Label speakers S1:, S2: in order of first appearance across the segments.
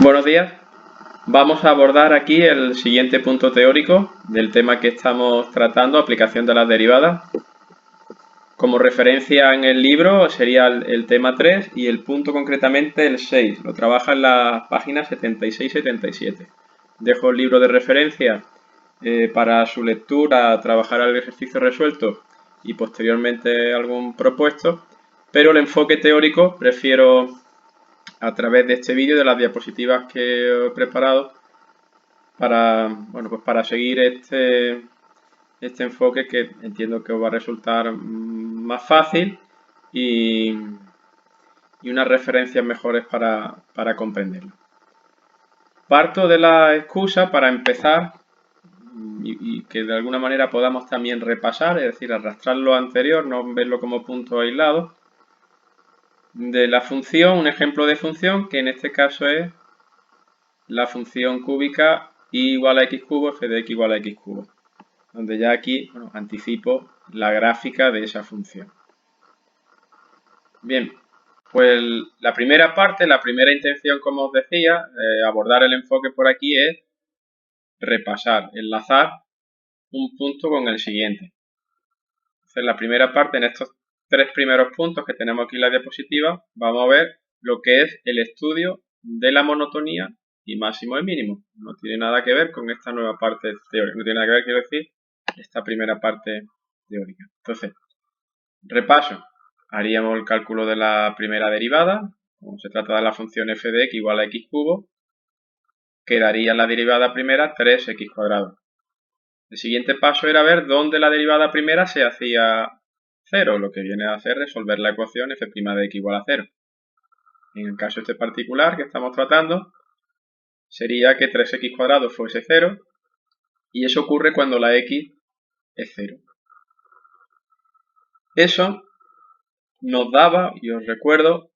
S1: Buenos días. Vamos a abordar aquí el siguiente punto teórico del tema que estamos tratando, aplicación de las derivadas. Como referencia en el libro sería el tema 3 y el punto concretamente el 6. Lo trabaja en las páginas 76-77. Dejo el libro de referencia para su lectura, trabajar el ejercicio resuelto y posteriormente algún propuesto, pero el enfoque teórico prefiero a través de este vídeo, de las diapositivas que he preparado, para seguir este enfoque que entiendo que os va a resultar más fácil y unas referencias mejores para comprenderlo. Parto de la excusa para empezar y que de alguna manera podamos también repasar, es decir, arrastrar lo anterior, no verlo como punto aislado, de la función, un ejemplo de función que en este caso es la función cúbica y igual a x cubo, f de x igual a x cubo, donde ya aquí anticipo la gráfica de esa función. Bien, pues la primera parte, la primera intención, como os decía, abordar el enfoque por aquí es repasar, enlazar un punto con el siguiente. Entonces, la primera parte, en estos tres primeros puntos que tenemos aquí en la diapositiva, vamos a ver lo que es el estudio de la monotonía y máximo y mínimo. No tiene nada que ver con esta nueva parte teórica, no tiene nada que ver, quiero decir, esta primera parte teórica. Entonces, repaso. Haríamos el cálculo de la primera derivada, como se trata de la función f de x igual a x cubo, quedaría la derivada primera 3x cuadrado. El siguiente paso era ver dónde la derivada primera se hacía 0, lo que viene a hacer resolver la ecuación f' de x igual a 0. En el caso este particular que estamos tratando, sería que 3x cuadrado fuese 0, y eso ocurre cuando la x es 0. Eso nos daba, y os recuerdo,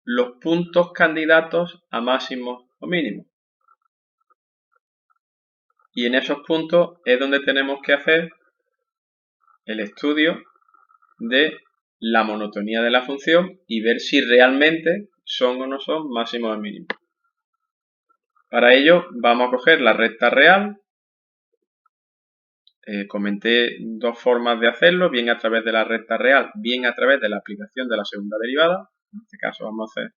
S1: los puntos candidatos a máximos o mínimos. Y en esos puntos es donde tenemos que hacer el estudio de la monotonía de la función y ver si realmente son o no son máximos o mínimos. Para ello vamos a coger la recta real. Comenté dos formas de hacerlo, bien a través de la recta real, bien a través de la aplicación de la segunda derivada. En este caso vamos a hacer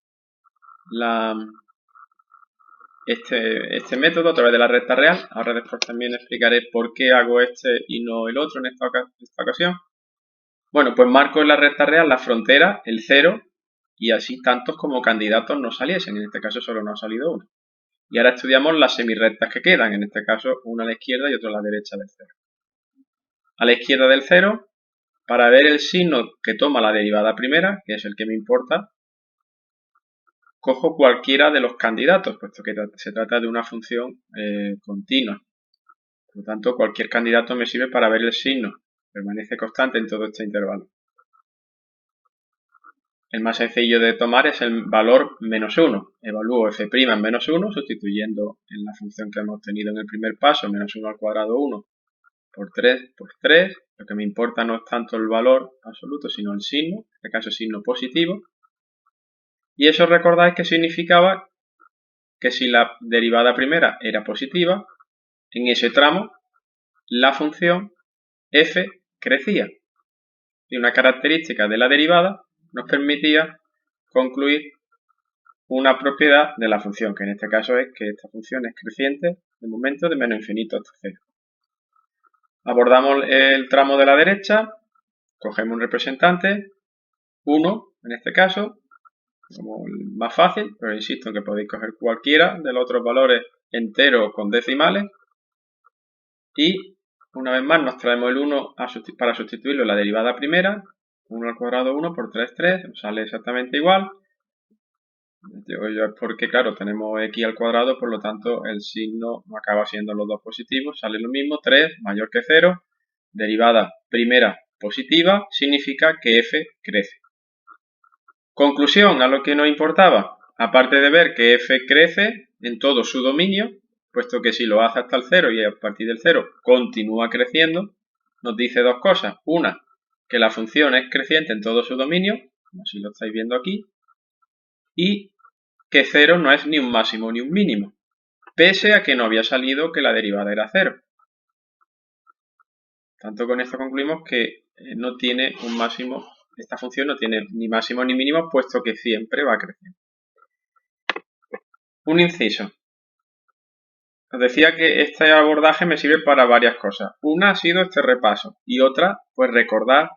S1: este método a través de la recta real. Ahora después también explicaré por qué hago este y no el otro en esta ocasión. Bueno, pues marco en la recta real la frontera, el 0, y así tantos como candidatos no saliesen. En este caso solo nos ha salido uno. Y ahora estudiamos las semirrectas que quedan, en este caso una a la izquierda y otra a la derecha del 0. A la izquierda del 0, para ver el signo que toma la derivada primera, que es el que me importa, cojo cualquiera de los candidatos, puesto que se trata de una función continua. Por lo tanto, cualquier candidato me sirve para ver el signo. Permanece constante en todo este intervalo. El más sencillo de tomar es el valor menos 1. Evalúo f' en menos 1, sustituyendo en la función que hemos tenido en el primer paso, menos 1 al cuadrado 1, por 3 por 3. Lo que me importa no es tanto el valor absoluto, sino el signo, en este caso signo positivo. Y eso recordáis que significaba que si la derivada primera era positiva, en ese tramo la función f crecía. Y una característica de la derivada nos permitía concluir una propiedad de la función, que en este caso es que esta función es creciente de momento de menos infinito hasta 0. Abordamos el tramo de la derecha, cogemos un representante, 1 en este caso, como el más fácil, pero insisto en que podéis coger cualquiera de los otros valores enteros con decimales, y una vez más nos traemos el 1 para sustituirlo en la derivada primera. 1 al cuadrado 1 por 3, 3, nos sale exactamente igual. Digo yo es porque, claro, tenemos x al cuadrado, por lo tanto el signo no acaba siendo los dos positivos, sale lo mismo, 3 mayor que 0, derivada primera positiva, significa que f crece. Conclusión, a lo que nos importaba, aparte de ver que f crece en todo su dominio, puesto que si lo hace hasta el 0 y a partir del 0 continúa creciendo, nos dice dos cosas. Una, que la función es creciente en todo su dominio, como si lo estáis viendo aquí, y que 0 no es ni un máximo ni un mínimo, pese a que no había salido que la derivada era 0. Tanto con esto concluimos que no tiene un máximo, esta función no tiene ni máximo ni mínimo, puesto que siempre va creciendo. Un inciso. Os decía que este abordaje me sirve para varias cosas. Una ha sido este repaso y otra, pues recordar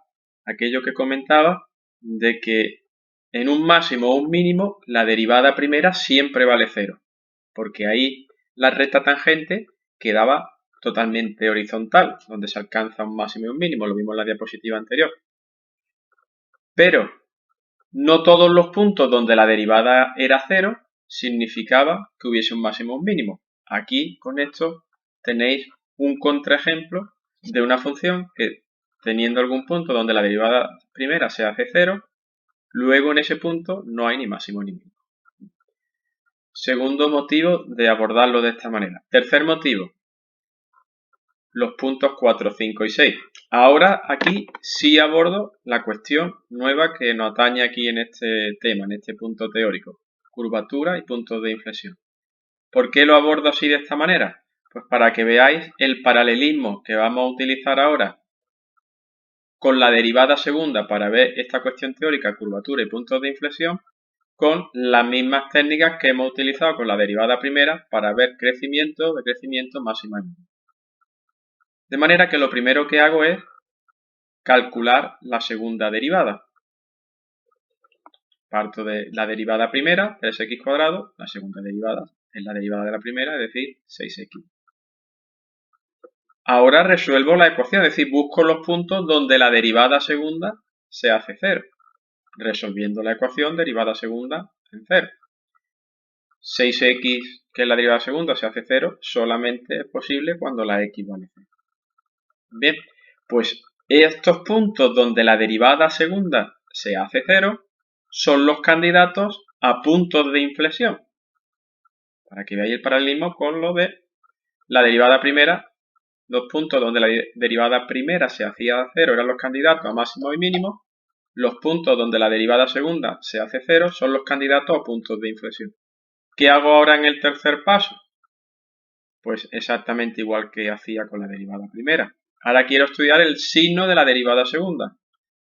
S1: aquello que comentaba de que en un máximo o un mínimo la derivada primera siempre vale 0, porque ahí la recta tangente quedaba totalmente horizontal, donde se alcanza un máximo y un mínimo, lo vimos en la diapositiva anterior. Pero no todos los puntos donde la derivada era 0 significaba que hubiese un máximo o un mínimo. Aquí, con esto, tenéis un contraejemplo de una función que, teniendo algún punto donde la derivada primera se hace 0, luego en ese punto no hay ni máximo ni mínimo. Segundo motivo de abordarlo de esta manera. Tercer motivo, los puntos 4, 5 y 6. Ahora aquí sí abordo la cuestión nueva que nos atañe aquí en este tema, en este punto teórico. Curvatura y puntos de inflexión. ¿Por qué lo abordo así de esta manera? Pues para que veáis el paralelismo que vamos a utilizar ahora con la derivada segunda para ver esta cuestión teórica, curvatura y puntos de inflexión, con las mismas técnicas que hemos utilizado con la derivada primera para ver crecimiento, decrecimiento, máxima y mínima. De manera que lo primero que hago es calcular la segunda derivada. Parto de la derivada primera, 3x cuadrado, la segunda derivada es la derivada de la primera, es decir, 6x. Ahora resuelvo la ecuación, es decir, busco los puntos donde la derivada segunda se hace 0, resolviendo la ecuación derivada segunda en 0. 6x, que es la derivada segunda, se hace 0, solamente es posible cuando la x vale 0. Bien, pues estos puntos donde la derivada segunda se hace 0 son los candidatos a puntos de inflexión. Para que veáis el paralelismo con lo de la derivada primera, los puntos donde la derivada primera se hacía 0 eran los candidatos a máximo y mínimo, los puntos donde la derivada segunda se hace 0 son los candidatos a puntos de inflexión. ¿Qué hago ahora en el tercer paso? Pues exactamente igual que hacía con la derivada primera. Ahora quiero estudiar el signo de la derivada segunda.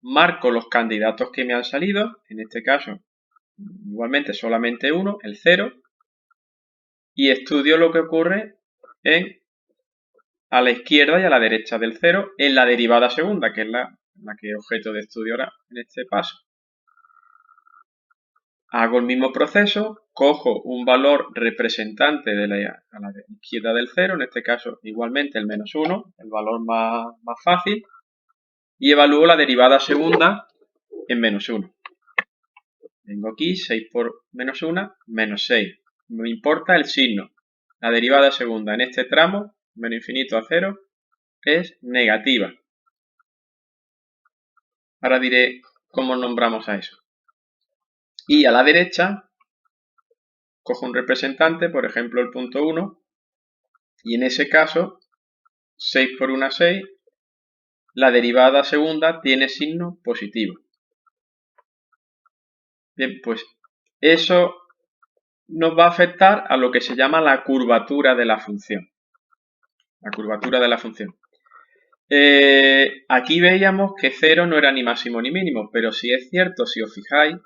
S1: Marco los candidatos que me han salido, en este caso igualmente solamente uno, el 0, y estudio lo que ocurre a la izquierda y a la derecha del 0 en la derivada segunda, que es la que es objeto de estudio ahora en este paso. Hago el mismo proceso, cojo un valor representante a la izquierda del 0, en este caso igualmente el menos 1, el valor más fácil, y evalúo la derivada segunda en menos 1. Tengo aquí 6 por menos 1, menos 6. Me importa el signo. La derivada segunda en este tramo, menos infinito a 0, es negativa. Ahora diré cómo nombramos a eso. Y a la derecha, cojo un representante, por ejemplo el punto 1, y en ese caso, 6 por 1, 6, la derivada segunda tiene signo positivo. Bien, pues eso nos va a afectar a lo que se llama la curvatura de la función. La curvatura de la función. Aquí veíamos que 0 no era ni máximo ni mínimo, pero sí es cierto, si os fijáis,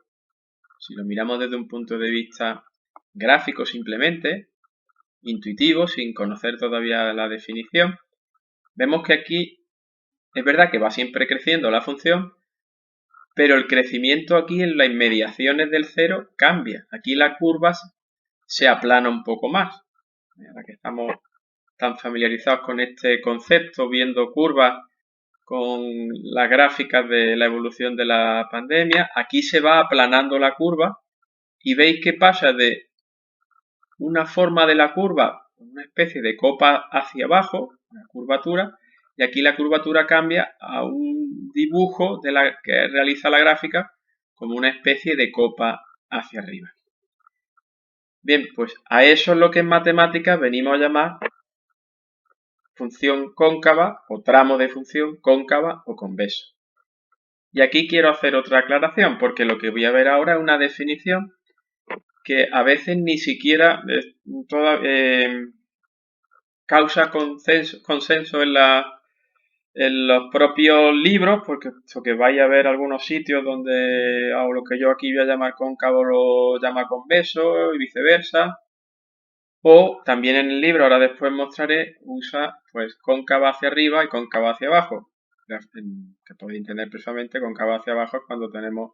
S1: si lo miramos desde un punto de vista gráfico simplemente, intuitivo, sin conocer todavía la definición, vemos que aquí es verdad que va siempre creciendo la función, pero el crecimiento aquí en las inmediaciones del 0 cambia. Aquí la curva se aplana un poco más. Ahora que estamos tan familiarizados con este concepto, viendo curvas con las gráficas de la evolución de la pandemia, aquí se va aplanando la curva y veis que pasa de una forma de la curva, una especie de copa hacia abajo, una curvatura, y aquí la curvatura cambia a un dibujo de la que realiza la gráfica como una especie de copa hacia arriba. Bien, pues a eso es lo que en matemáticas venimos a llamar función cóncava o tramo de función cóncava o convexo. Y aquí quiero hacer otra aclaración porque lo que voy a ver ahora es una definición que a veces ni siquiera causa consenso en los propios libros, porque vais a ver algunos sitios donde lo que yo aquí voy a llamar cóncavo lo llama convexo y viceversa. O también en el libro, ahora después mostraré, usa pues cóncava hacia arriba y cóncava hacia abajo. Que podéis entender perfectamente, cóncava hacia abajo es cuando tenemos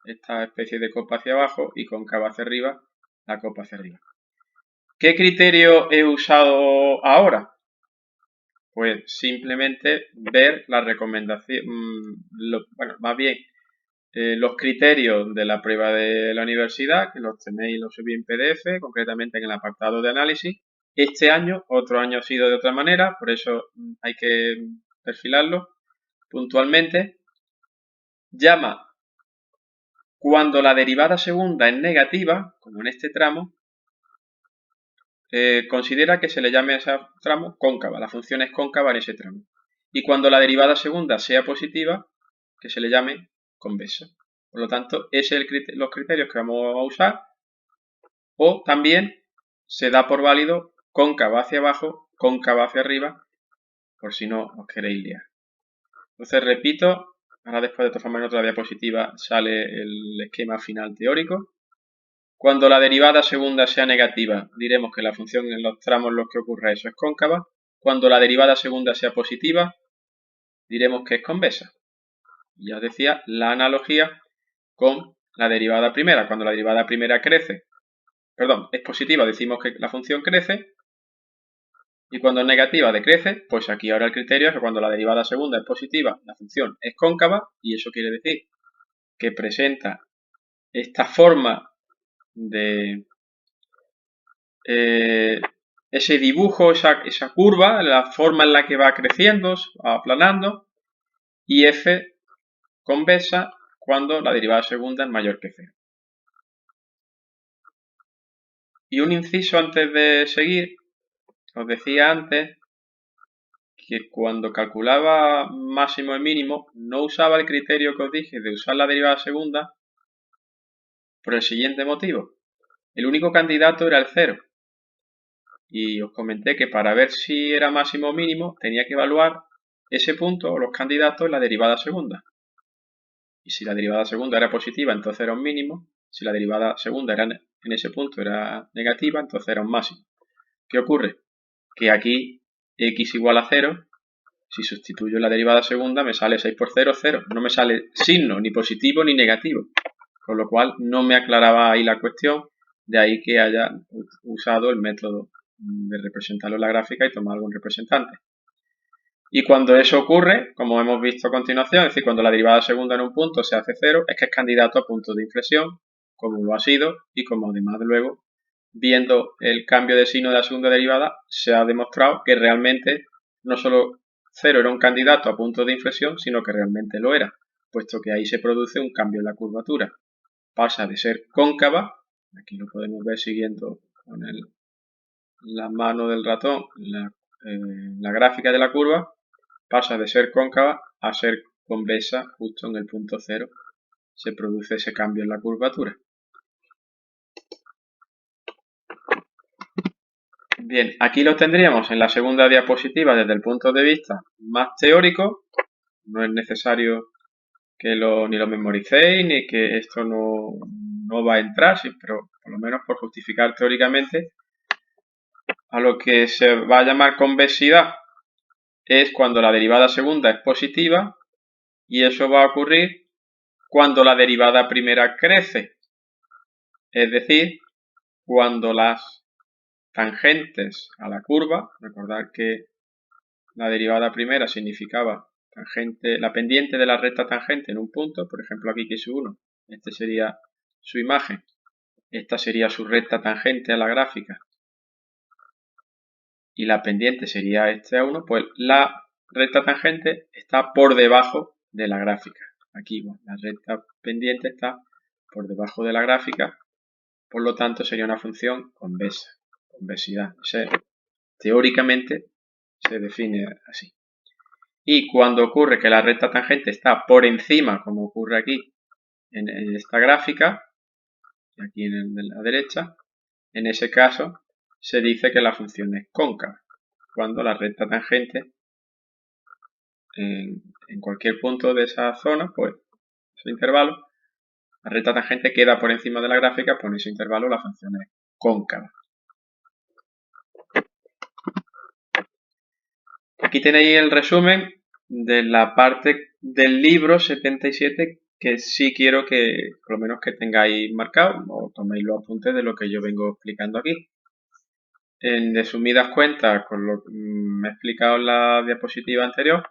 S1: esta especie de copa hacia abajo y cóncava hacia arriba, la copa hacia arriba. ¿Qué criterio he usado ahora? Pues simplemente ver la recomendación, más bien los criterios de la prueba de la universidad, que los tenéis, los subí en PDF, concretamente en el apartado de análisis. Este año, otro año ha sido de otra manera, por eso hay que perfilarlo puntualmente. Llama cuando la derivada segunda es negativa, como en este tramo, considera que se le llame a ese tramo cóncava, la función es cóncava en ese tramo. Y cuando la derivada segunda sea positiva, que se le llame convexa. Por lo tanto, ese es los criterios que vamos a usar. O también se da por válido cóncava hacia abajo, cóncava hacia arriba, por si no os queréis liar. Entonces repito, ahora después de transformar en otra diapositiva sale el esquema final teórico. Cuando la derivada segunda sea negativa, diremos que la función en los tramos en los que ocurre eso es cóncava. Cuando la derivada segunda sea positiva, diremos que es convexa. Ya os decía la analogía con la derivada primera. Cuando la derivada primera es positiva, decimos que la función crece. Y cuando es negativa, decrece. Pues aquí ahora el criterio es que cuando la derivada segunda es positiva, la función es cóncava. Y eso quiere decir que presenta esta forma de ese dibujo, esa curva, la forma en la que va creciendo, aplanando, y f convexa cuando la derivada segunda es mayor que 0. Y un inciso antes de seguir, os decía antes que cuando calculaba máximo y mínimo no usaba el criterio que os dije de usar la derivada segunda por el siguiente motivo. El único candidato era el 0. Y os comenté que para ver si era máximo o mínimo tenía que evaluar ese punto o los candidatos en la derivada segunda. Y si la derivada segunda era positiva, entonces era un mínimo. Si la derivada segunda era en ese punto era negativa, entonces era un máximo. ¿Qué ocurre? Que aquí x igual a 0, si sustituyo la derivada segunda me sale 6 por 0, 0. No me sale signo, ni positivo ni negativo. Con lo cual no me aclaraba ahí la cuestión, de ahí que haya usado el método de representarlo en la gráfica y tomar algún representante. Y cuando eso ocurre, como hemos visto a continuación, es decir, cuando la derivada segunda en un punto se hace 0, es que es candidato a punto de inflexión, como lo ha sido, y como además luego, viendo el cambio de signo de la segunda derivada, se ha demostrado que realmente no solo 0 era un candidato a punto de inflexión, sino que realmente lo era, puesto que ahí se produce un cambio en la curvatura. Pasa de ser cóncava, aquí lo podemos ver siguiendo con la mano del ratón, la gráfica de la curva, pasa de ser cóncava a ser convexa justo en el punto 0. Se produce ese cambio en la curvatura. Bien, aquí lo tendríamos en la segunda diapositiva desde el punto de vista más teórico. No es necesario que ni lo memoricéis ni que esto no va a entrar, sí, pero por lo menos por justificar teóricamente, a lo que se va a llamar convexidad es cuando la derivada segunda es positiva, y eso va a ocurrir cuando la derivada primera crece, es decir, cuando las tangentes a la curva, recordad que la derivada primera significaba la pendiente de la recta tangente en un punto, por ejemplo aquí x1, este sería su imagen, esta sería su recta tangente a la gráfica y la pendiente sería este A1, pues la recta tangente está por debajo de la gráfica. Aquí la recta pendiente está por debajo de la gráfica, por lo tanto sería una función convexa, convexidad. Teóricamente se define así. Y cuando ocurre que la recta tangente está por encima, como ocurre aquí en esta gráfica, y aquí en el de la derecha, en ese caso se dice que la función es cóncava, cuando la recta tangente en cualquier punto de esa zona, pues ese intervalo, la recta tangente queda por encima de la gráfica, pues en ese intervalo la función es cóncava. Aquí tenéis el resumen de la parte del libro 77 que sí quiero que por lo menos que tengáis marcado o toméis los apuntes de lo que yo vengo explicando aquí. En resumidas cuentas, con lo que me he explicado en la diapositiva anterior,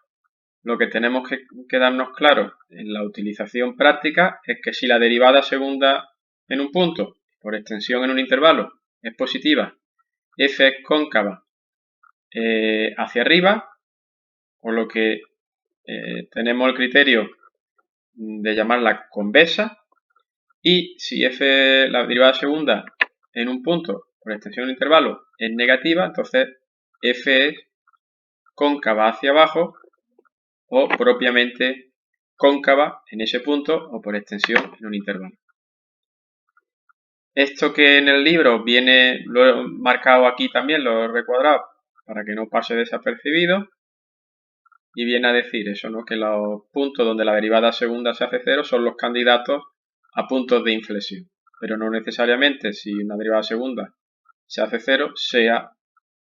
S1: lo que tenemos que darnos claro en la utilización práctica es que si la derivada segunda en un punto, por extensión en un intervalo, es positiva, f es cóncava hacia arriba, por lo que tenemos el criterio de llamarla convexa, y si f, la derivada segunda en un punto por extensión en un intervalo es negativa, entonces f es cóncava hacia abajo o propiamente cóncava en ese punto o por extensión en un intervalo. Esto que en el libro viene, lo he marcado aquí también, lo he recuadrado para que no pase desapercibido, y viene a decir eso, ¿no? Que los puntos donde la derivada segunda se hace cero son los candidatos a puntos de inflexión, pero no necesariamente si una derivada segunda se hace cero sea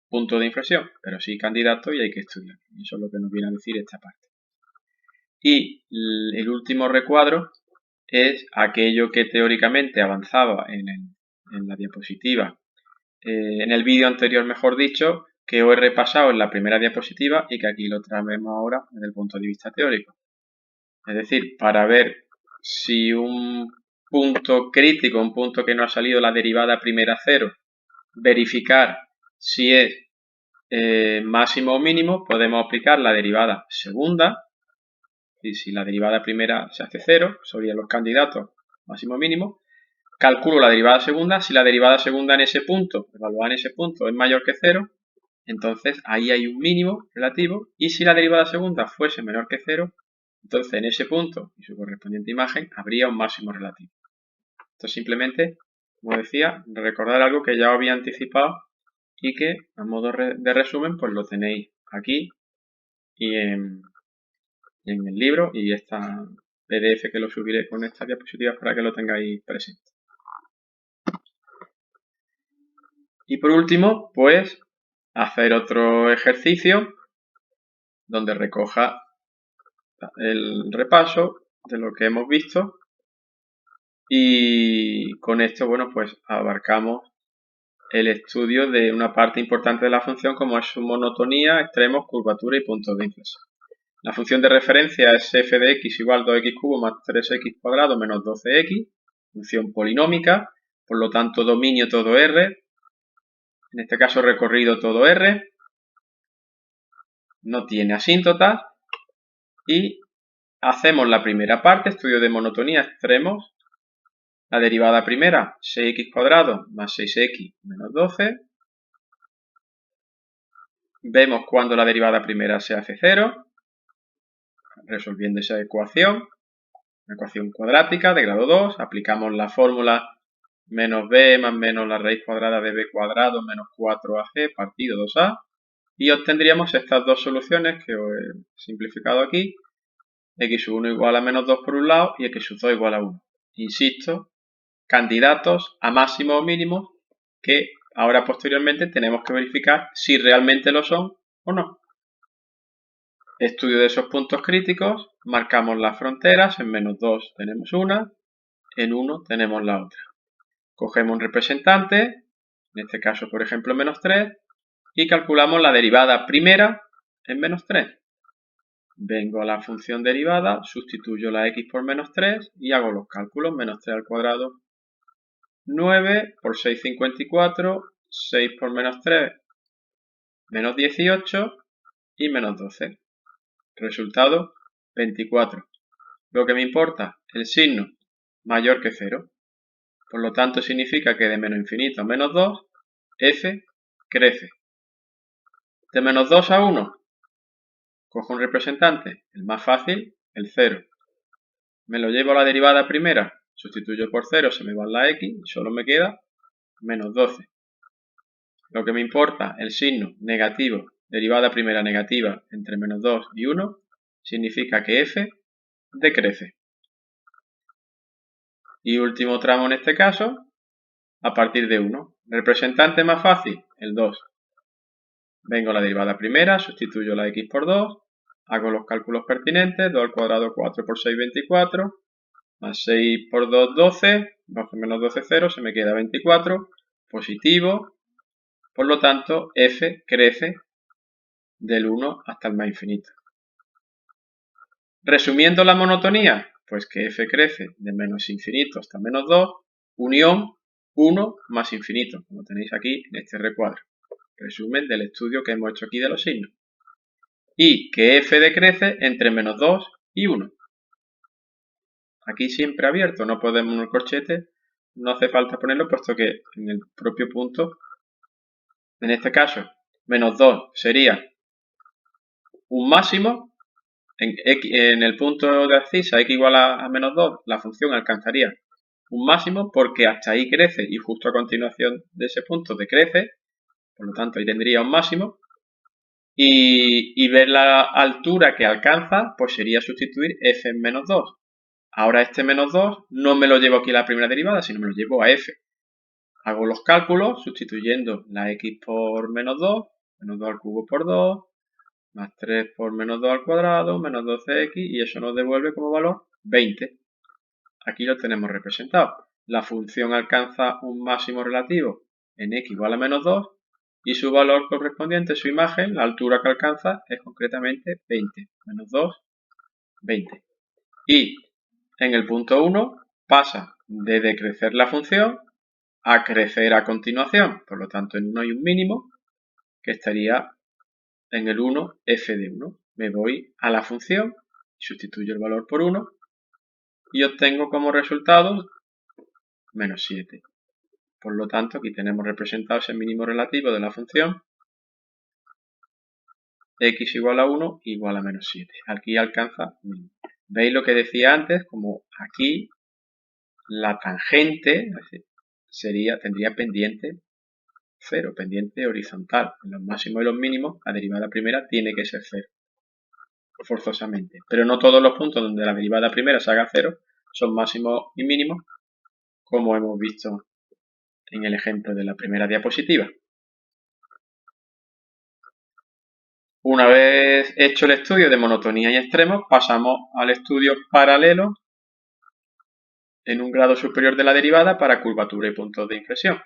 S1: punto de inflexión, pero sí candidato y hay que estudiar. Y eso es lo que nos viene a decir esta parte. Y el último recuadro es aquello que teóricamente avanzaba en la diapositiva, en el vídeo anterior mejor dicho, que os he repasado en la primera diapositiva y que aquí lo traemos ahora desde el punto de vista teórico. Es decir, para ver si un punto crítico, un punto que no ha salido la derivada primera cero, verificar si es máximo o mínimo, podemos aplicar la derivada segunda. Y si la derivada primera se hace cero, serían los candidatos máximo o mínimo. Calculo la derivada segunda. Si la derivada segunda en ese punto, evaluada en ese punto, es mayor que cero, entonces ahí hay un mínimo relativo. Y si la derivada segunda fuese menor que cero, entonces en ese punto y su correspondiente imagen habría un máximo relativo. Esto simplemente, como decía, recordar algo que ya os había anticipado y que a modo de resumen pues lo tenéis aquí y en el libro y esta PDF que lo subiré con estas diapositivas para que lo tengáis presente. Y por último, pues hacer otro ejercicio donde recoja el repaso de lo que hemos visto y con esto, bueno, pues abarcamos el estudio de una parte importante de la función como es su monotonía, extremos, curvatura y puntos de inflexión. La función de referencia es f de x igual 2x cubo más 3x cuadrado menos 12x, función polinómica, por lo tanto dominio todo R, en este caso recorrido todo R, no tiene asíntotas y hacemos la primera parte, estudio de monotonía, extremos, la derivada primera 6x cuadrado más 6x menos 12, vemos cuando la derivada primera se hace 0, resolviendo esa ecuación, una ecuación cuadrática de grado 2, aplicamos la fórmula menos b más menos la raíz cuadrada de b cuadrado menos 4ac partido 2a y obtendríamos estas dos soluciones que os he simplificado aquí, x1 igual a menos 2 por un lado y x2 igual a 1. Insisto, candidatos a máximos o mínimos que ahora posteriormente tenemos que verificar si realmente lo son o no. Estudio de esos puntos críticos, marcamos las fronteras, en menos 2 tenemos una, en 1 tenemos la otra. Cogemos un representante, en este caso por ejemplo menos 3, y calculamos la derivada primera en menos 3. Vengo a la función derivada, sustituyo la x por menos 3 y hago los cálculos. Menos 3 al cuadrado, 9 por 6, 54, 6 por menos 3, menos 18 y menos 12. Resultado, 24. Lo que me importa, el signo mayor que 0. Por lo tanto, significa que de menos infinito a menos 2, f crece. De menos 2 a 1, cojo un representante, el más fácil, el 0. Me lo llevo a la derivada primera, Sustituyo por 0, se me va la x y solo me queda menos 12. Lo que me importa, el signo negativo, derivada primera negativa entre menos 2 y 1, significa que f decrece. Y último tramo en este caso, a partir de 1. Representante más fácil, el 2. Vengo a la derivada primera, sustituyo la x por 2, hago los cálculos pertinentes, 2 al cuadrado 4 por 6, 24, más 6 por 2, 12, 12 menos 12, 0, se me queda 24, positivo, por lo tanto f crece del 1 hasta el más infinito. Resumiendo la monotonía, pues que f crece de menos infinito hasta menos 2, unión 1 más infinito, como tenéis aquí en este recuadro. Resumen del estudio que hemos hecho aquí de los signos. Y que f decrece entre menos 2 y 1. Aquí siempre abierto, no podemos en el corchete, no hace falta ponerlo puesto que en el propio punto, en este caso, menos 2 sería un máximo. En el punto de abscisa x igual a menos 2, la función alcanzaría un máximo porque hasta ahí crece y justo a continuación de ese punto decrece, por lo tanto ahí tendría un máximo. Y ver la altura que alcanza, pues sería sustituir f en menos 2. Ahora este menos 2 no me lo llevo aquí a la primera derivada, sino me lo llevo a f. Hago los cálculos sustituyendo la x por menos 2 al cubo por 2, más 3 por menos 2 al cuadrado, menos 12x, y eso nos devuelve como valor 20. Aquí lo tenemos representado. La función alcanza un máximo relativo en x igual a menos 2 y su valor correspondiente, su imagen, la altura que alcanza es concretamente 20. Menos 2, 20. Y en el punto 1 pasa de decrecer la función a crecer a continuación. Por lo tanto, en 1 hay un mínimo que estaría en el 1, f de 1. Me voy a la función, sustituyo el valor por 1 y obtengo como resultado menos 7. Por lo tanto, aquí tenemos representado ese mínimo relativo de la función x igual a 1 igual a menos 7. Aquí alcanza mínimo. ¿Veis lo que decía antes? Como aquí la tangente tendría pendiente 0, pendiente horizontal. En los máximos y los mínimos, la derivada primera tiene que ser 0, forzosamente. Pero no todos los puntos donde la derivada primera se haga 0 son máximos y mínimos, como hemos visto en el ejemplo de la primera diapositiva. Una vez hecho el estudio de monotonía y extremos, pasamos al estudio paralelo en un grado superior de la derivada para curvatura y puntos de inflexión.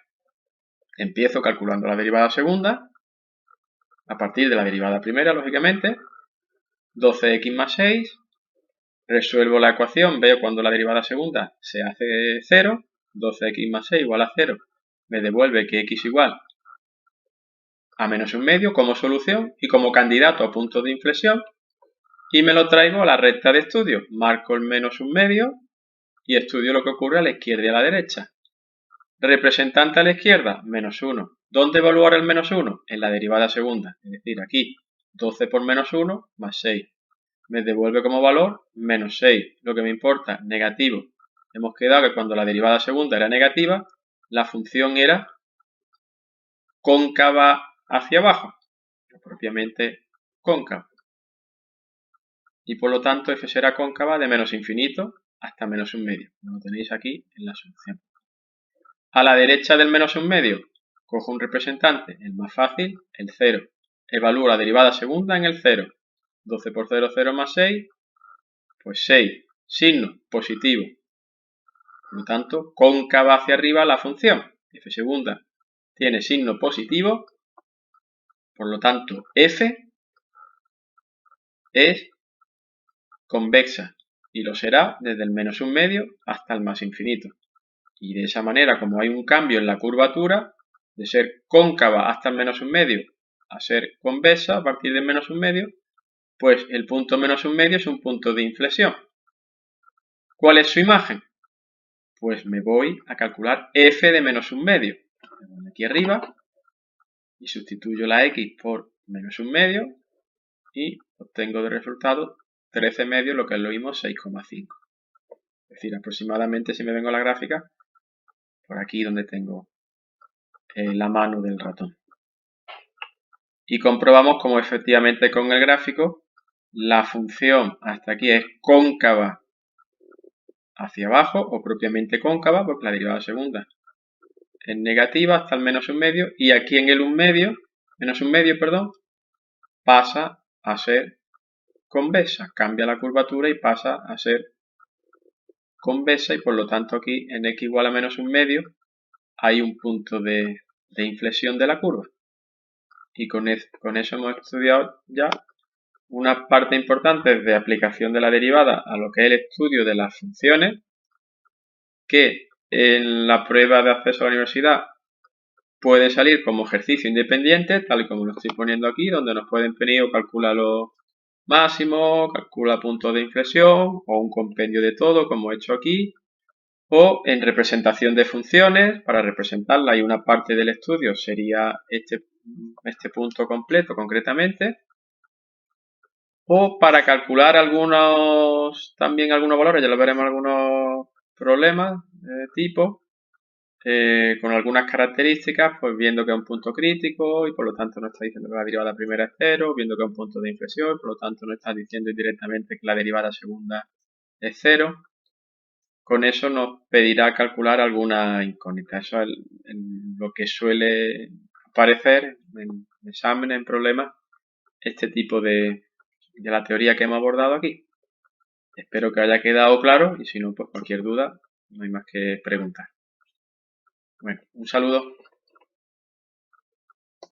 S1: Empiezo calculando la derivada segunda, a partir de la derivada primera, lógicamente, 12x más 6, resuelvo la ecuación, veo cuando la derivada segunda se hace 0, 12x más 6 igual a 0, me devuelve que x igual a menos 1/2 como solución y como candidato a punto de inflexión, y me lo traigo a la recta de estudio. Marco el menos 1/2 y estudio lo que ocurre a la izquierda y a la derecha. Representante a la izquierda, menos 1. ¿Dónde evaluar el menos 1? En la derivada segunda, es decir, aquí 12 por menos 1 más 6. Me devuelve como valor menos 6. Lo que me importa, negativo. Hemos quedado que cuando la derivada segunda era negativa, la función era cóncava hacia abajo, propiamente cóncava. Y por lo tanto f será cóncava de menos infinito hasta menos 1/2. Lo tenéis aquí en la solución. A la derecha del menos 1/2, cojo un representante, el más fácil, el 0. Evalúo la derivada segunda en el 0. 12 por 0, 0 más 6, pues 6. Signo positivo. Por lo tanto, cóncava hacia arriba la función. f segunda tiene signo positivo. Por lo tanto, f es convexa y lo será desde el menos 1/2 hasta el más infinito. Y de esa manera, como hay un cambio en la curvatura, de ser cóncava hasta el menos 1/2 a ser convexa a partir del menos 1/2, pues el punto menos 1/2 es un punto de inflexión. ¿Cuál es su imagen? Pues me voy a calcular f de menos 1/2. Me voy aquí arriba y sustituyo la x por menos 1/2 y obtengo de resultado 13/2, lo que es lo mismo 6,5. decir, aproximadamente si me vengo a la gráfica, por aquí donde tengo la mano del ratón. Y comprobamos como efectivamente con el gráfico la función hasta aquí es cóncava hacia abajo o propiamente cóncava, porque la derivada segunda es negativa hasta el menos un medio, y aquí en el menos un medio, perdón, pasa a ser convexa, cambia la curvatura y pasa a ser convexa, y por lo tanto aquí en x igual a menos un medio hay un punto de inflexión de la curva. Y con eso hemos estudiado ya una parte importante de aplicación de la derivada a lo que es el estudio de las funciones, que en la prueba de acceso a la universidad puede salir como ejercicio independiente, tal y como lo estoy poniendo aquí, donde nos pueden pedir o calcula los máximos, calcula puntos de inflexión, o un compendio de todo, como he hecho aquí, o en representación de funciones, para representarla, y una parte del estudio sería este punto completo concretamente, o para calcular también algunos valores, ya lo veremos, algunos problemas de tipo, con algunas características, pues viendo que es un punto crítico y por lo tanto no está diciendo que la derivada primera es cero, viendo que es un punto de inflexión, por lo tanto no está diciendo directamente que la derivada segunda es cero. Con eso nos pedirá calcular alguna incógnita. Eso es lo que suele aparecer en exámenes, en problemas, este tipo de la teoría que hemos abordado aquí. Espero que haya quedado claro y si no, pues cualquier duda, no hay más que preguntar. Bueno, un saludo.